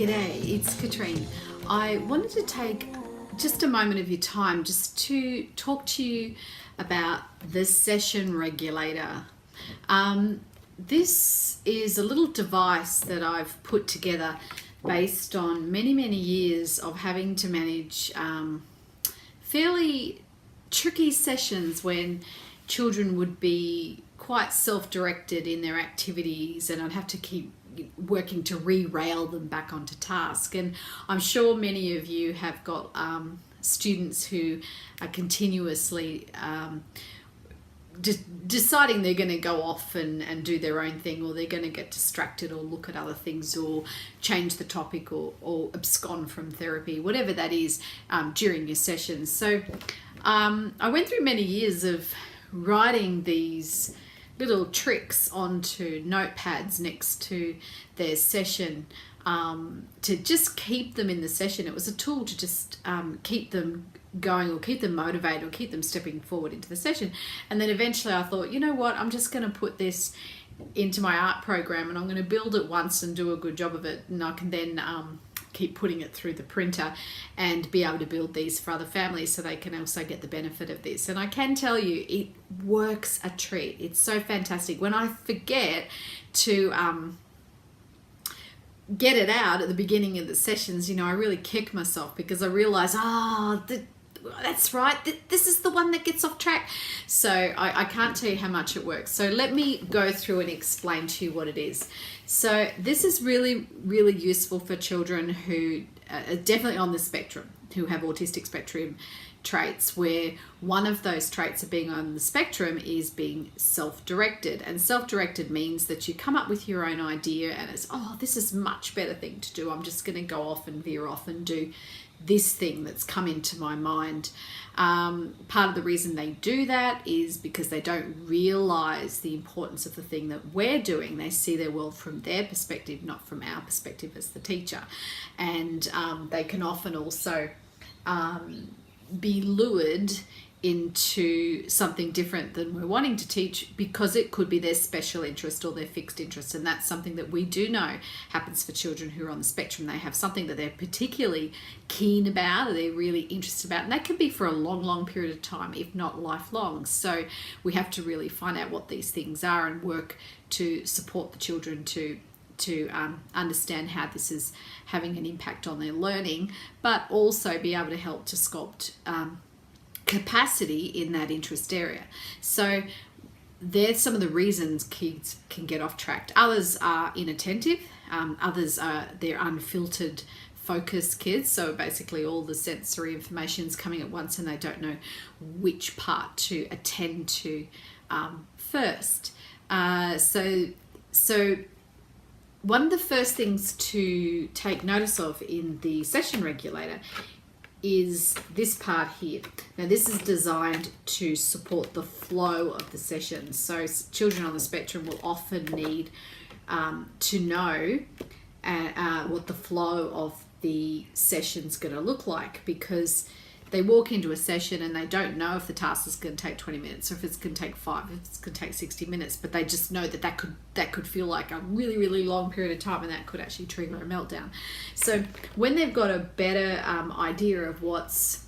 G'day, it's Katrine. I wanted to take just a moment of your time just to talk to you about the session regulator. This is a little device that I've put together based on many years of having to manage fairly tricky sessions when children would be quite self-directed in their activities, and I'd have to keep working to re-rail them back onto task. And I'm sure many of you have got students who are continuously deciding they're going to go off and do their own thing, or they're going to get distracted or look at other things or change the topic or abscond from therapy, whatever that is, during your sessions. So I went through many years of writing these little tricks onto notepads next to their session to just keep them in the session. It was a tool to just keep them going or keep them motivated or keep them stepping forward into the session. And then eventually I thought, you know what, I'm just going to put this into my art program and I'm going to build it once and do a good job of it, and I can then keep putting it through the printer and be able to build these for other families so they can also get the benefit of this. And I can tell you, it works a treat. It's so fantastic. When I forget to get it out at the beginning of the sessions, you know, I really kick myself because I realize, that's right, this is the one that gets off track. So I can't tell you how much it works. So let me go through and explain to you what it is. So this is really useful for children who are definitely on the spectrum, who have autistic spectrum traits, where one of those traits of being on the spectrum is being self-directed. And self-directed means that you come up with your own idea and it's, this is a much better thing to do. I'm just going to go off and veer off and do this thing that's come into my mind. Part of the reason they do that is because they don't realize the importance of the thing that we're doing. They see their world from their perspective, not from our perspective as the teacher. And they can often also be lured into something different than we're wanting to teach because it could be their special interest or their fixed interest. And that's something that we do know happens for children who are on the spectrum. They have something that they're particularly keen about, or they're really interested about, and that can be for a long period of time, if not lifelong. So we have to really find out what these things are and work to support the children to understand how this is having an impact on their learning, but also be able to help to sculpt capacity in that interest area. So there's some of the reasons kids can get off track. Others are inattentive, others are they're unfiltered focused kids, so basically all the sensory information is coming at once and they don't know which part to attend to first. So one of the first things to take notice of in the session regulator is this part here. Now this is designed to support the flow of the session. So children on the spectrum will often need to know what the flow of the session's going to look like, because they walk into a session and they don't know if the task is going to take 20 minutes or if it's going to take 5, if it's going to take 60 minutes, but they just know that could feel like a really long period of time, and that could actually trigger a meltdown. So when they've got a better idea of what's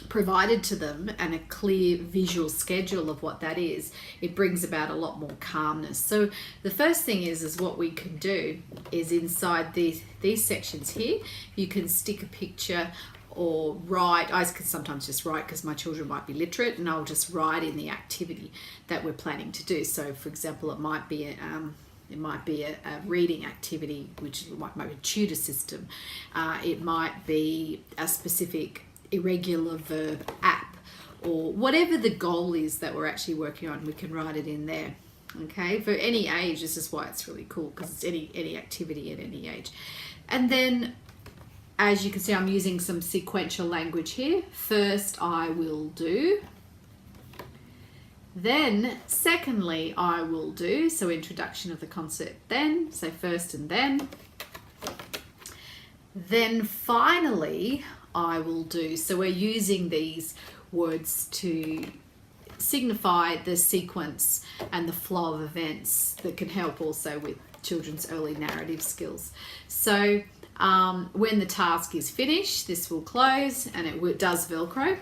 provided to them and a clear visual schedule of what that is, it brings about a lot more calmness. So the first thing is what we can do is inside these sections here, you can stick a picture or write. I can sometimes just write because my children might be literate, and I'll just write in the activity that we're planning to do. So for example, it might be a reading activity, which might be a tutor system. It might be a specific irregular verb app, or whatever the goal is that we're actually working on, we can write it in there. Okay, for any age, this is why it's really cool, because it's any activity at any age. And then, as you can see, I'm using some sequential language here. First, I will do. Then, secondly, I will do. So introduction of the concept then. So first and then. Then finally, I will do. So we're using these words to signify the sequence and the flow of events that can help also with children's early narrative skills. So When the task is finished, this will close, and it does Velcro,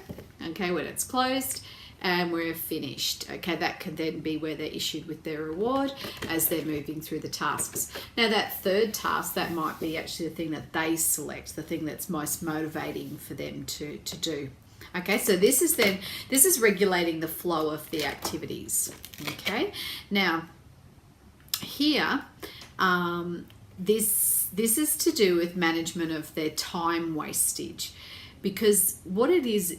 okay, when it's closed, and we're finished. Okay, that can then be where they're issued with their reward as they're moving through the tasks. Now that third task, that might be actually the thing that they select, the thing that's most motivating for them to do. Okay, so this is regulating the flow of the activities. Okay, now here, this is to do with management of their time wastage, because what it is,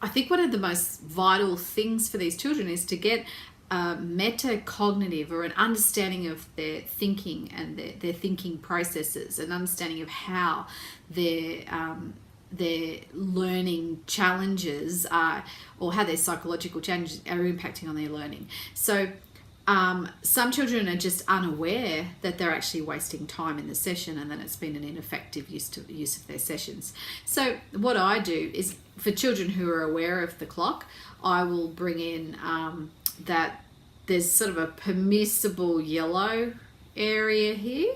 I think one of the most vital things for these children is to get a metacognitive, or an understanding of their thinking and their thinking processes, an understanding of how their learning challenges are, or how their psychological challenges are impacting on their learning. So some children are just unaware that they're actually wasting time in the session, and then it's been an ineffective use of their sessions. So what I do is, for children who are aware of the clock, I will bring in that there's sort of a permissible yellow area here.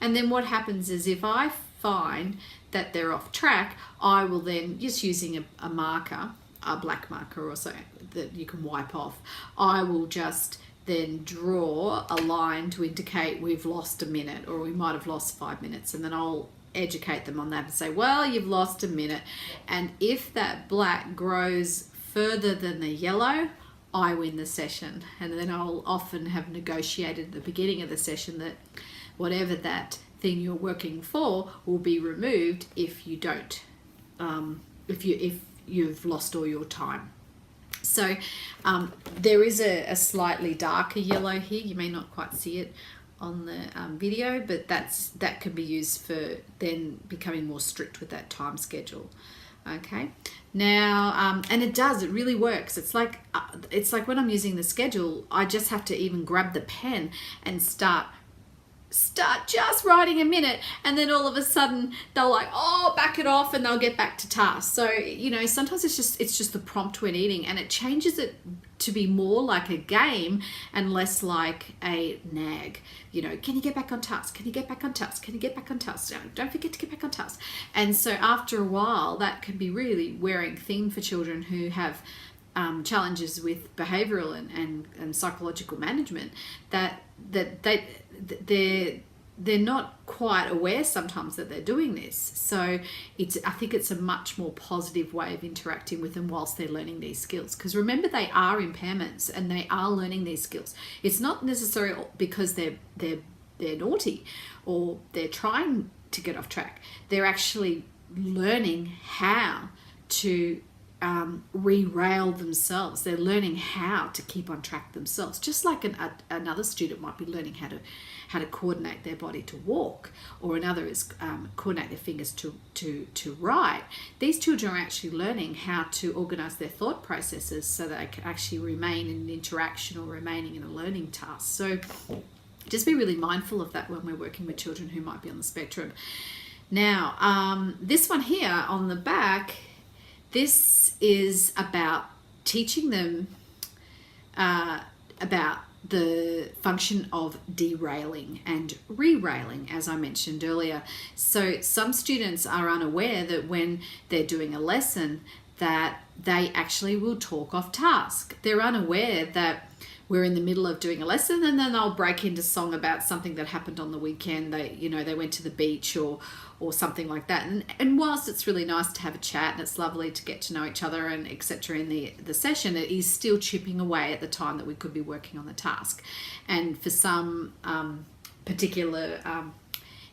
And then what happens is, if I find that they're off track, I will then, just using a marker, a black marker or so that you can wipe off, I will just then draw a line to indicate we've lost a minute, or we might have lost 5 minutes, and then I'll educate them on that and say, well, you've lost a minute, and if that black grows further than the yellow, I win the session. And then I'll often have negotiated at the beginning of the session that whatever that thing you're working for will be removed if you don't, if you've lost all your time. So there is a slightly darker yellow here. You may not quite see it on the video, but that can be used for then becoming more strict with that time schedule. Okay, now and it really works. It's like when I'm using the schedule, I just have to even grab the pen and start just writing a minute, and then all of a sudden they'll back it off, and they'll get back to task. So sometimes it's just the prompt we're needing, and it changes it to be more like a game and less like a nag. Can you get back on task? Can you get back on task? Can you get back on task? Don't forget to get back on task. And so after a while, that can be really wearing thin for children who have challenges with behavioral and psychological management, that they're not quite aware sometimes that they're doing this. So I think it's a much more positive way of interacting with them whilst they're learning these skills, because remember, they are impairments and they are learning these skills. It's not necessarily because they're naughty or they're trying to get off track. They're actually learning how to re-rail themselves. They're learning how to keep on track themselves, just like another student might be learning how to coordinate their body to walk, or another is coordinate their fingers to write. These children are actually learning how to organize their thought processes so that they can actually remain in an interaction or remaining in a learning task. So just be really mindful of that when we're working with children who might be on the spectrum. Now this one here on the back, this is about teaching them about the function of derailing and re-railing, as I mentioned earlier. So some students are unaware that when they're doing a lesson that they actually will talk off task. They're unaware that we're in the middle of doing a lesson and then they'll break into song about something that happened on the weekend. They went to the beach or something like that. And whilst it's really nice to have a chat and it's lovely to get to know each other and etc. in the session, it is still chipping away at the time that we could be working on the task. And for some particular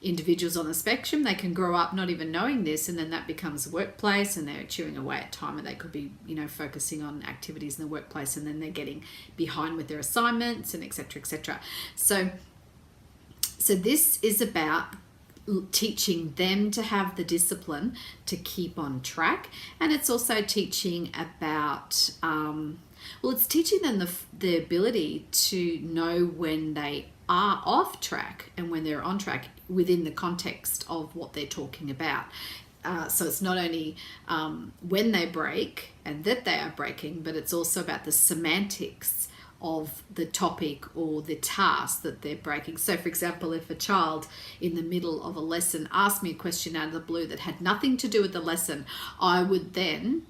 individuals on the spectrum, they can grow up not even knowing this, and then that becomes a workplace and they're chewing away at time, and they could be focusing on activities in the workplace, and then they're getting behind with their assignments and etc. So this is about teaching them to have the discipline to keep on track, and it's also teaching about it's teaching them the ability to know when they are off track and when they're on track within the context of what they're talking about. So it's not only when they break and that they are breaking, but it's also about the semantics of the topic or the task that they're breaking. So for example, if a child in the middle of a lesson asked me a question out of the blue that had nothing to do with the lesson, I would then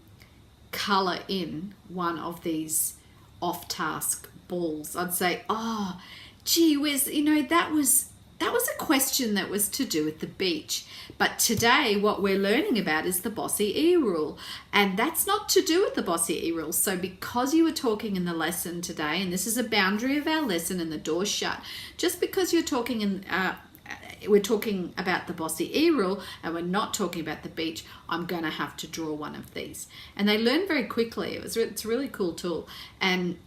colour in one of these off-task balls. I'd say, oh, gee whiz, that was a question that was to do with the beach. But today what we're learning about is the Bossy E rule. And that's not to do with the Bossy E rule. So because you were talking in the lesson today, and this is a boundary of our lesson and the door's shut, just because you're talking in... we're talking about the Bossy E rule and we're not talking about the beach, I'm going to have to draw one of these. And they learn very quickly. It's a really cool tool. And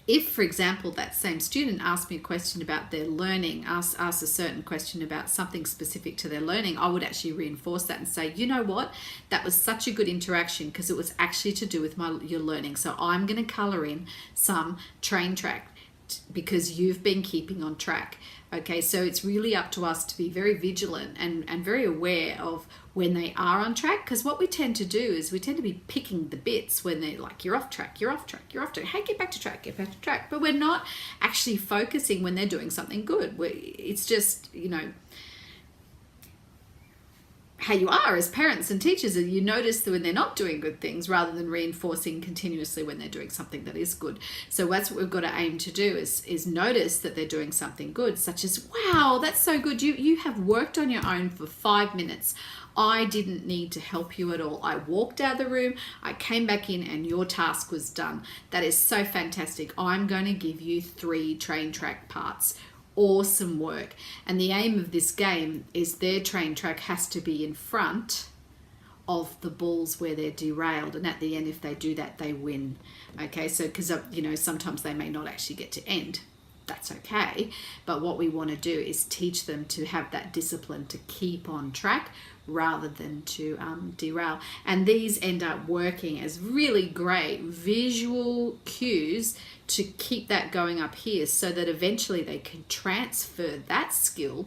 if, for example, that same student asked me a question about their learning, asked a certain question about something specific to their learning, I would actually reinforce that and say, you know what, that was such a good interaction because it was actually to do with your learning. So I'm going to colour in some train track because you've been keeping on track. Okay, so it's really up to us to be very vigilant and very aware of when they are on track, because what we tend to do is we tend to be picking the bits when they're like, you're off track, you're off track, you're off track. Hey, get back to track. But we're not actually focusing when they're doing something good. It's just, how you are as parents and teachers, and you notice that when they're not doing good things rather than reinforcing continuously when they're doing something that is good. So that's what we've got to aim to do is notice that they're doing something good, such as, wow, that's so good. You have worked on your own for 5 minutes. I didn't need to help you at all. I walked out of the room, I came back in and your task was done. That is so fantastic. I'm going to give you 3 train track parts. Awesome work. And the aim of this game is their train track has to be in front of the balls where they're derailed, and at the end, if they do that, they win. Okay, so because sometimes they may not actually get to end. That's okay, but what we want to do is teach them to have that discipline to keep on track rather than to derail. And these end up working as really great visual cues to keep that going up here, so that eventually they can transfer that skill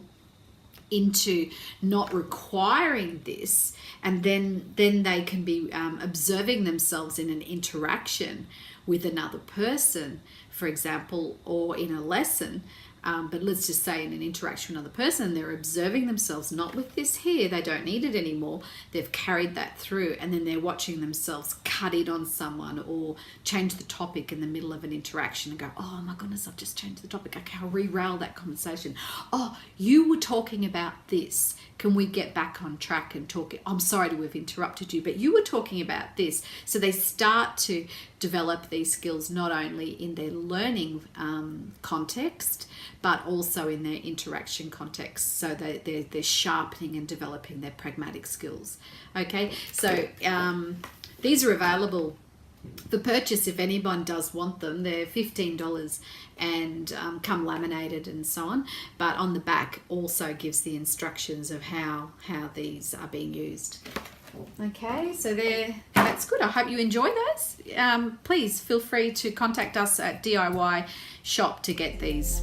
into not requiring this, and then they can be observing themselves in an interaction with another person, for example, or in a lesson. But let's just say in an interaction with another person, they're observing themselves, not with this here, they don't need it anymore, they've carried that through, and then they're watching themselves cut in on someone or change the topic in the middle of an interaction and go, oh my goodness, I've just changed the topic, okay, I'll re-rail that conversation. Oh, you were talking about this, can we get back on track and talk? I'm sorry to have interrupted you, but you were talking about this. So they start to develop these skills not only in their learning context, but also in their interaction context. So they're sharpening and developing their pragmatic skills. Okay, so these are available for purchase if anyone does want them. They're $15 and come laminated and so on, but on the back also gives the instructions of how these are being used. Okay, so that's good. I hope you enjoy those. Please feel free to contact us at DIY Shop to get these.